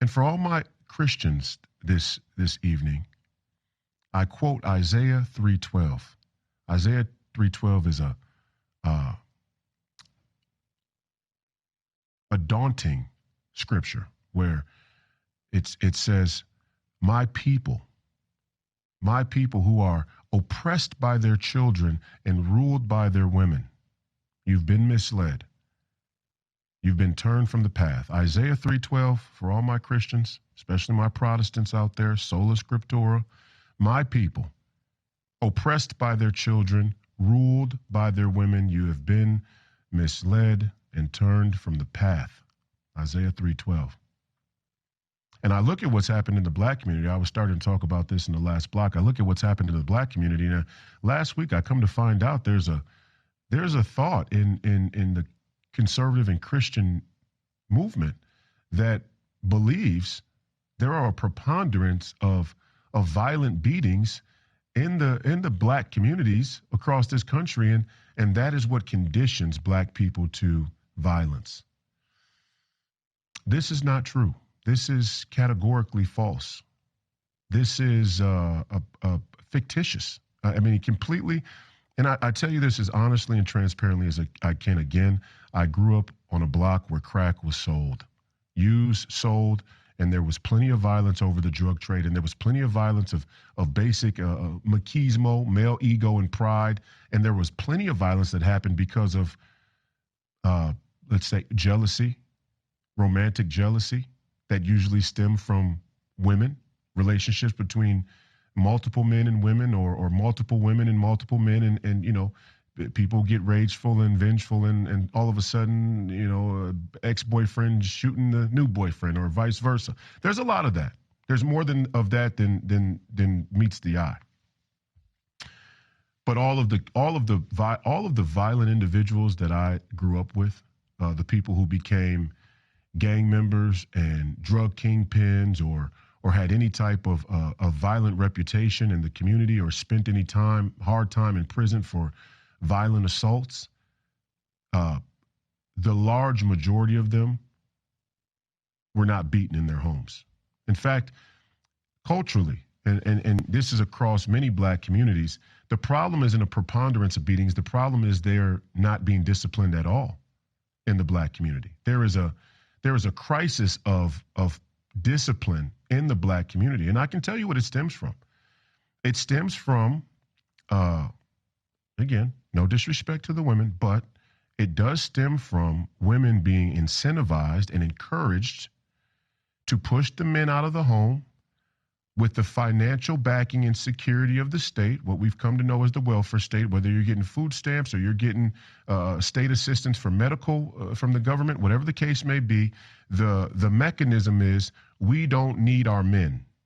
And for all my Christians this evening, I quote Isaiah 3:12. Isaiah 3:12 is a daunting scripture where it says, my people who are oppressed by their children and ruled by their women, you've been misled. You've been turned from the path. Isaiah 3:12, for all my Christians, especially my Protestants out there, sola scriptura, my people, oppressed by their children, ruled by their women, you have been misled and turned from the path. Isaiah 3:12. And I look at what's happened in the black community. I was starting to talk about this in the last block. I look at what's happened in the black community. Now, last week, I come to find out there's a thought in the conservative and Christian movement that believes there are a preponderance of violent beatings in the black communities across this country, and that is what conditions black people to violence. This is not true. This is categorically false. This is fictitious. I mean, completely. And I tell you this as honestly and transparently as I can. Again, I grew up on a block where crack was sold, used, sold, and there was plenty of violence over the drug trade, and there was plenty of violence of basic machismo, male ego and pride, and there was plenty of violence that happened because of, let's say, jealousy, romantic jealousy that usually stem from women, relationships between multiple men and women, or multiple women and multiple men, and you know, people get rageful and vengeful, and all of a sudden, you know, ex-boyfriend shooting the new boyfriend, or vice versa. There's a lot of that. There's more of that than meets the eye. But all of the violent individuals that I grew up with, the people who became gang members and drug kingpins, or had any type of violent reputation in the community, or spent any hard time in prison for violent assaults, the large majority of them were not beaten in their homes. In fact, culturally, and this is across many black communities, the problem isn't a preponderance of beatings. The problem is they're not being disciplined at all in the black community. There is a crisis of discipline in the black community. And I can tell you what it stems from. It stems from, again, no disrespect to the women, but it does stem from women being incentivized and encouraged to push the men out of the home with the financial backing and security of the state, what we've come to know as the welfare state, whether you're getting food stamps or you're getting state assistance for medical from the government, whatever the case may be, the mechanism is we don't need our men.